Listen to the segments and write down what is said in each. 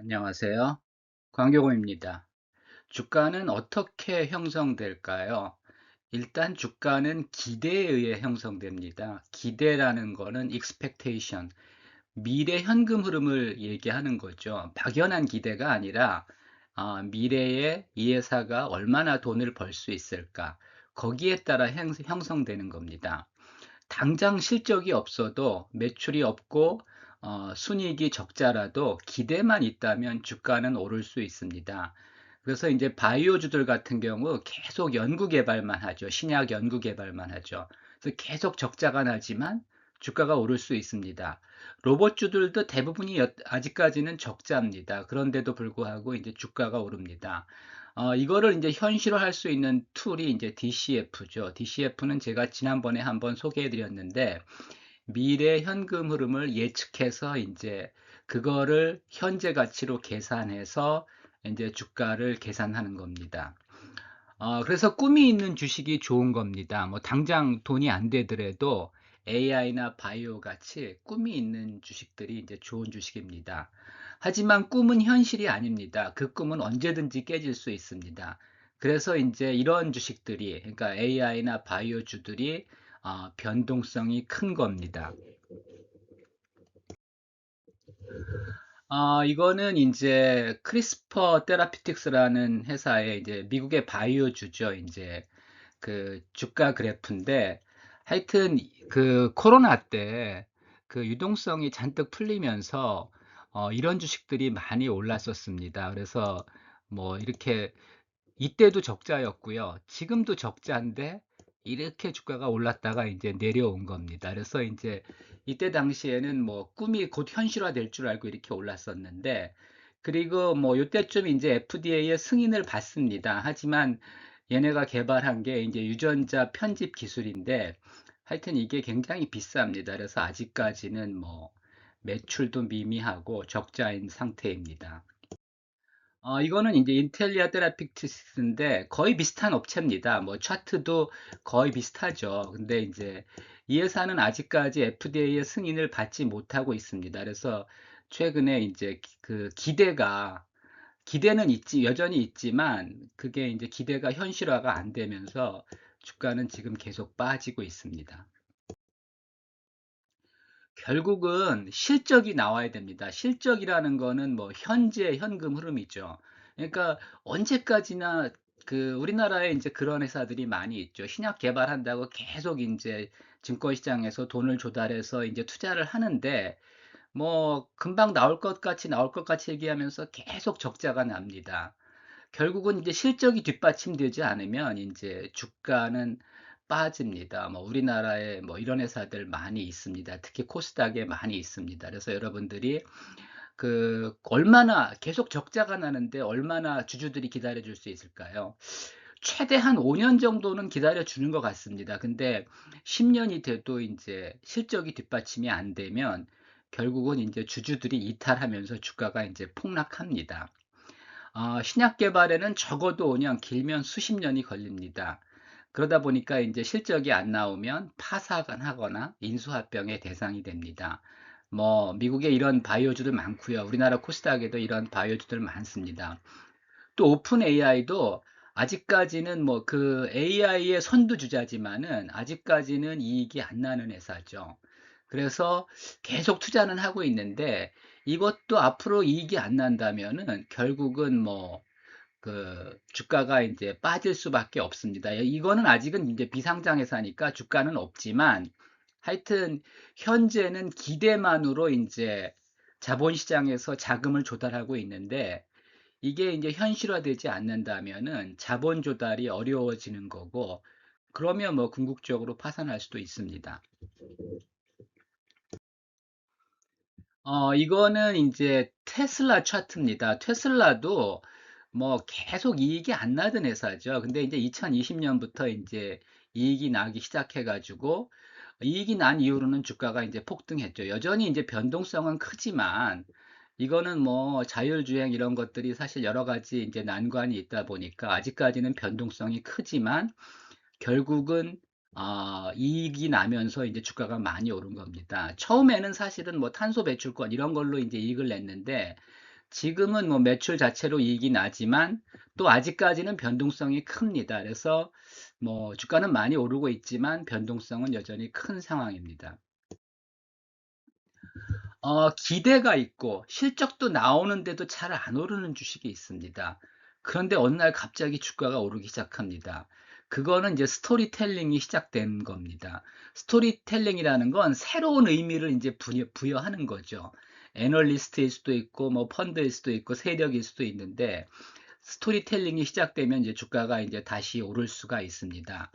안녕하세요. 광교고입니다. 주가는 어떻게 형성될까요? 일단 주가는 기대에 의해 형성됩니다. 기대라는 거는 expectation, 미래 현금 흐름을 얘기하는 거죠. 막연한 기대가 아니라 미래에 이 회사가 얼마나 돈을 벌 수 있을까? 거기에 따라 형성되는 겁니다. 당장 실적이 없어도 매출이 없고 순이익이 적자라도 기대만 있다면 주가는 오를 수 있습니다. 그래서 이제 바이오주들 같은 경우 계속 연구 개발만 하죠. 신약 연구 개발만 하죠. 그래서 계속 적자가 나지만 주가가 오를 수 있습니다. 로봇주들도 대부분이 아직까지는 적자입니다. 그런데도 불구하고 이제 주가가 오릅니다. 이거를 이제 현실화할 수 있는 툴이 이제 DCF죠. DCF는 제가 지난번에 한번 소개해 드렸는데, 미래 현금 흐름을 예측해서 이제 그거를 현재 가치로 계산해서 이제 주가를 계산하는 겁니다. 그래서 꿈이 있는 주식이 좋은 겁니다. 뭐 당장 돈이 안 되더라도 AI나 바이오 같이 꿈이 있는 주식들이 이제 좋은 주식입니다. 하지만 꿈은 현실이 아닙니다. 그 꿈은 언제든지 깨질 수 있습니다. 그래서 이제 이런 주식들이, 그러니까 AI나 바이오주들이 변동성이 큰 겁니다. 이거는 이제 크리스퍼 테라피틱스라는 회사의 이제 미국의 바이오주죠. 이제 그 주가 그래프인데, 하여튼 그 코로나 때 그 유동성이 잔뜩 풀리면서 이런 주식들이 많이 올랐었습니다. 그래서 뭐 이렇게 이때도 적자였고요. 지금도 적자인데 이렇게 주가가 올랐다가 이제 내려온 겁니다. 그래서 이제 이때 당시에는 뭐 꿈이 곧 현실화 될 줄 알고 이렇게 올랐었는데, 그리고 뭐 이때쯤 이제 FDA의 승인을 받습니다. 하지만 얘네가 개발한 게 이제 유전자 편집 기술인데, 하여튼 이게 굉장히 비쌉니다. 그래서 아직까지는 뭐 매출도 미미하고 적자인 상태입니다. 이거는 이제 인텔리아 테라피틱스인데 거의 비슷한 업체입니다. 뭐 차트도 거의 비슷하죠. 근데 이제 이 회사는 아직까지 FDA의 승인을 받지 못하고 있습니다. 그래서 최근에 이제 그 기대는 여전히 있지만 그게 이제 기대가 현실화가 안 되면서 주가는 지금 계속 빠지고 있습니다. 결국은 실적이 나와야 됩니다. 실적이라는 거는 뭐 현재 현금 흐름이죠. 그러니까 언제까지나 그 우리나라에 이제 그런 회사들이 많이 있죠. 신약 개발한다고 계속 이제 증권시장에서 돈을 조달해서 이제 투자를 하는데, 뭐 금방 나올 것 같이 얘기하면서 계속 적자가 납니다. 결국은 이제 실적이 뒷받침되지 않으면 이제 주가는 빠집니다. 뭐 우리나라에 뭐 이런 회사들 많이 있습니다. 특히 코스닥에 많이 있습니다. 그래서 여러분들이 그 얼마나 계속 적자가 나는데 얼마나 주주들이 기다려 줄 수 있을까요? 최대한 5년 정도는 기다려 주는 것 같습니다. 근데 10년이 돼도 이제 실적이 뒷받침이 안 되면 결국은 이제 주주들이 이탈하면서 주가가 이제 폭락합니다. 신약 개발에는 적어도 5년, 길면 수십 년이 걸립니다. 그러다 보니까 이제 실적이 안 나오면 파산을 하거나 인수합병의 대상이 됩니다. 뭐 미국에 이런 바이오주들 많고요. 우리나라 코스닥에도 이런 바이오주들 많습니다. 또 오픈 AI도 아직까지는 뭐 그 AI의 선두주자지만은 아직까지는 이익이 안 나는 회사죠. 그래서 계속 투자는 하고 있는데, 이것도 앞으로 이익이 안 난다면은 결국은 뭐 그 주가가 이제 빠질 수밖에 없습니다. 이거는 아직은 이제 비상장 회사니까 주가는 없지만, 하여튼 현재는 기대만으로 이제 자본시장에서 자금을 조달하고 있는데, 이게 이제 현실화되지 않는다면은 자본 조달이 어려워지는 거고, 그러면 뭐 궁극적으로 파산할 수도 있습니다. 이거는 이제 테슬라 차트입니다. 테슬라도 뭐 계속 이익이 안 나던 회사죠. 근데 이제 2020년부터 이제 이익이 나기 시작해가지고, 이익이 난 이후로는 주가가 이제 폭등했죠. 여전히 이제 변동성은 크지만, 이거는 뭐 자율주행 이런 것들이 사실 여러 가지 이제 난관이 있다 보니까 아직까지는 변동성이 크지만, 결국은 이익이 나면서 이제 주가가 많이 오른 겁니다. 처음에는 사실은 뭐 탄소 배출권 이런 걸로 이제 이익을 냈는데, 지금은 뭐 매출 자체로 이익이 나지만 또 아직까지는 변동성이 큽니다. 그래서 뭐 주가는 많이 오르고 있지만 변동성은 여전히 큰 상황입니다. 기대가 있고 실적도 나오는데도 잘 안 오르는 주식이 있습니다. 그런데 어느 날 갑자기 주가가 오르기 시작합니다. 그거는 이제 스토리텔링이 시작된 겁니다. 스토리텔링이라는 건 새로운 의미를 이제 부여하는 거죠. 애널리스트일 수도 있고, 뭐 펀드일 수도 있고, 세력일 수도 있는데, 스토리텔링이 시작되면 이제 주가가 이제 다시 오를 수가 있습니다.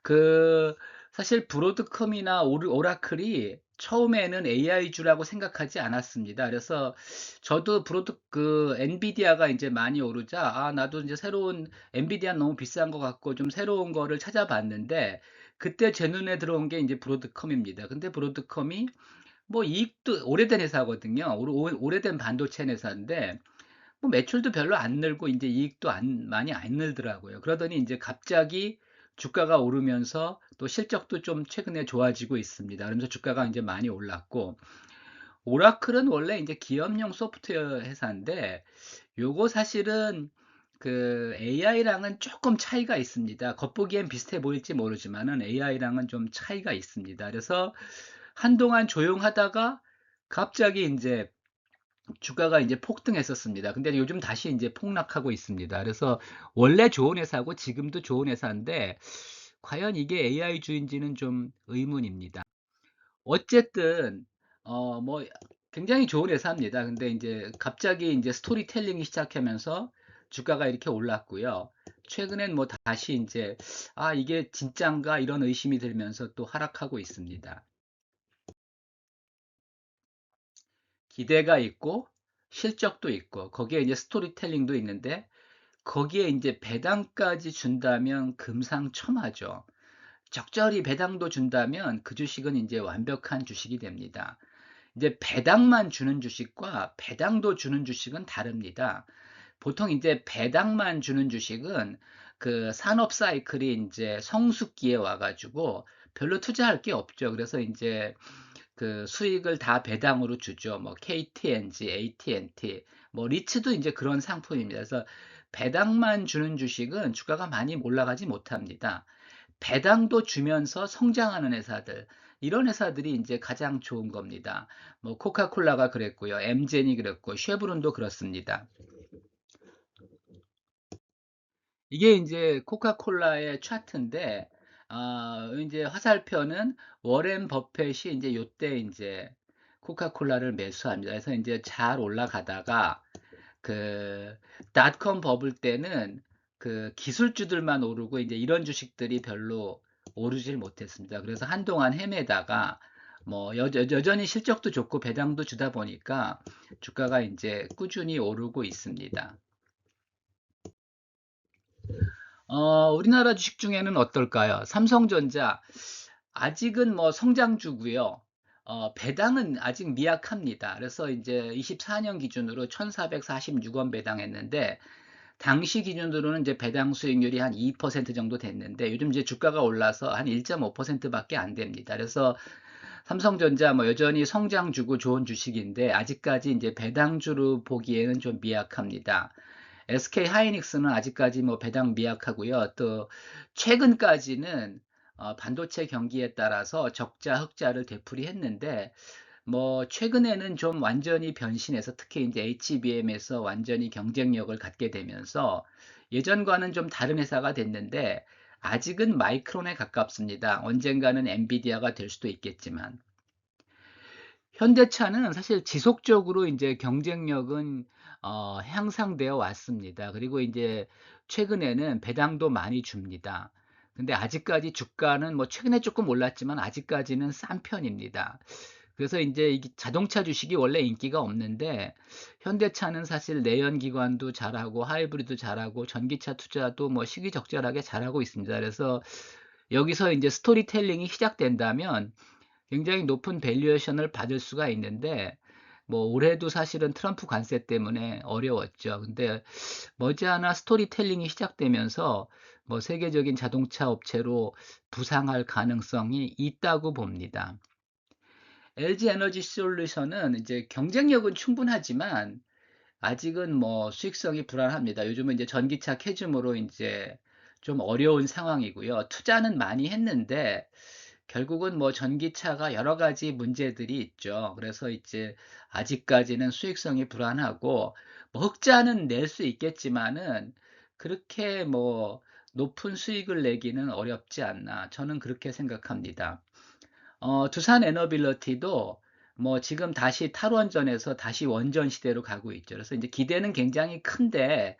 그 사실 브로드컴이나 오라클이 처음에는 AI주라고 생각하지 않았습니다. 그래서 저도 엔비디아가 이제 많이 오르자, 나도 이제 새로운, 엔비디아 너무 비싼 것 같고 좀 새로운 거를 찾아봤는데, 그때 제 눈에 들어온 게 이제 브로드컴입니다. 근데 브로드컴이 뭐 이익도 오래된 회사거든요. 오래된 반도체 회사인데, 뭐 매출도 별로 안 늘고 이제 이익도 많이 안 늘더라고요. 그러더니 이제 갑자기 주가가 오르면서 또 실적도 좀 최근에 좋아지고 있습니다. 그러면서 주가가 이제 많이 올랐고, 오라클은 원래 이제 기업용 소프트웨어 회사인데, 요거 사실은 그 AI랑은 조금 차이가 있습니다. 겉보기엔 비슷해 보일지 모르지만은 AI랑은 좀 차이가 있습니다. 그래서 한동안 조용하다가 갑자기 이제 주가가 이제 폭등했었습니다. 근데 요즘 다시 이제 폭락하고 있습니다. 그래서 원래 좋은 회사고 지금도 좋은 회사인데 과연 이게 AI주인지는 좀 의문입니다. 어쨌든 뭐 굉장히 좋은 회사입니다. 근데 이제 갑자기 이제 스토리텔링이 시작하면서 주가가 이렇게 올랐고요. 최근엔 뭐 다시 이제 이게 진짠가 이런 의심이 들면서 또 하락하고 있습니다. 기대가 있고 실적도 있고 거기에 이제 스토리텔링도 있는데 거기에 이제 배당까지 준다면 금상첨화죠. 적절히 배당도 준다면 그 주식은 이제 완벽한 주식이 됩니다. 이제 배당만 주는 주식과 배당도 주는 주식은 다릅니다. 보통 이제 배당만 주는 주식은 그 산업 사이클이 이제 성숙기에 와가지고 별로 투자할 게 없죠. 그래서 이제 그 수익을 다 배당으로 주죠. 뭐 KTNG, AT&T, 뭐 리츠도 이제 그런 상품입니다. 그래서 배당만 주는 주식은 주가가 많이 올라가지 못합니다. 배당도 주면서 성장하는 회사들, 이런 회사들이 이제 가장 좋은 겁니다. 뭐 코카콜라가 그랬고요, 엠젠이 그랬고, 쉐브론도 그렇습니다. 이게 이제 코카콜라의 차트인데, 이제 화살표는 워렌 버펫이 이제 요때 이제 코카콜라를 매수합니다. 그래서 이제 잘 올라가다가 그 닷컴 버블 때는 그 기술주들만 오르고 이제 이런 주식들이 별로 오르질 못했습니다. 그래서 한동안 헤매다가 뭐 여전히 실적도 좋고 배당도 주다 보니까 주가가 이제 꾸준히 오르고 있습니다. 우리나라 주식 중에는 어떨까요? 삼성전자, 아직은 뭐 성장주고요. 배당은 아직 미약합니다. 그래서 이제 24년 기준으로 1,446원 배당했는데, 당시 기준으로는 이제 배당 수익률이 한 2% 정도 됐는데, 요즘 이제 주가가 올라서 한 1.5%밖에 안 됩니다. 그래서 삼성전자 뭐 여전히 성장주고 좋은 주식인데, 아직까지 이제 배당주로 보기에는 좀 미약합니다. SK 하이닉스는 아직까지 뭐 배당 미약하고요. 또 최근까지는 반도체 경기에 따라서 적자 흑자를 되풀이했는데 뭐 최근에는 좀 완전히 변신해서 특히 이제 HBM에서 완전히 경쟁력을 갖게 되면서 예전과는 좀 다른 회사가 됐는데 아직은 마이크론에 가깝습니다. 언젠가는 엔비디아가 될 수도 있겠지만. 현대차는 사실 지속적으로 이제 경쟁력은 향상되어 왔습니다. 그리고 이제 최근에는 배당도 많이 줍니다. 근데 아직까지 주가는 뭐 최근에 조금 올랐지만 아직까지는 싼 편입니다. 그래서 이제 이 자동차 주식이 원래 인기가 없는데 현대차는 사실 내연기관도 잘하고 하이브리드 잘하고 전기차 투자도 뭐 시기적절하게 잘하고 있습니다. 그래서 여기서 이제 스토리텔링이 시작된다면 굉장히 높은 밸류에이션을 받을 수가 있는데 뭐 올해도 사실은 트럼프 관세 때문에 어려웠죠. 근데 머지않아 스토리텔링이 시작되면서 뭐 세계적인 자동차 업체로 부상할 가능성이 있다고 봅니다. LG 에너지 솔루션은 이제 경쟁력은 충분하지만 아직은 뭐 수익성이 불안합니다. 요즘은 이제 전기차 캐즘으로 인제 좀 어려운 상황이고요. 투자는 많이 했는데 결국은 뭐 전기차가 여러 가지 문제들이 있죠. 그래서 이제 아직까지는 수익성이 불안하고 뭐 흑자는 낼 수 있겠지만은 그렇게 뭐 높은 수익을 내기는 어렵지 않나, 저는 그렇게 생각합니다. 두산 에너빌리티도 뭐 지금 다시 탈원전에서 다시 원전 시대로 가고 있죠. 그래서 이제 기대는 굉장히 큰데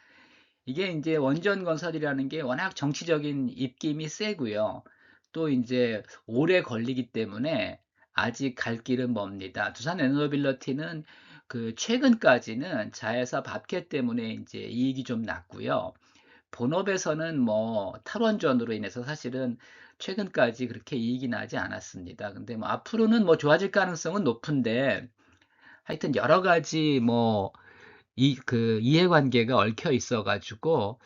이게 이제 원전 건설이라는 게 워낙 정치적인 입김이 세고요. 또 이제 오래 걸리기 때문에 아직 갈 길은 멉니다. 두산 에너빌리티는 그 최근까지는 자회사 밥캐 때문에 이제 이익이 좀 났고요. 본업에서는 뭐 탈원전으로 인해서 사실은 최근까지 그렇게 이익이 나지 않았습니다. 근데 뭐 앞으로는 뭐 좋아질 가능성은 높은데 하여튼 여러 가지 뭐 이해관계가 얽혀 있어 가지고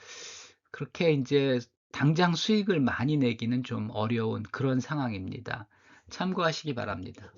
그렇게 이제 당장 수익을 많이 내기는 좀 어려운 그런 상황입니다. 참고하시기 바랍니다.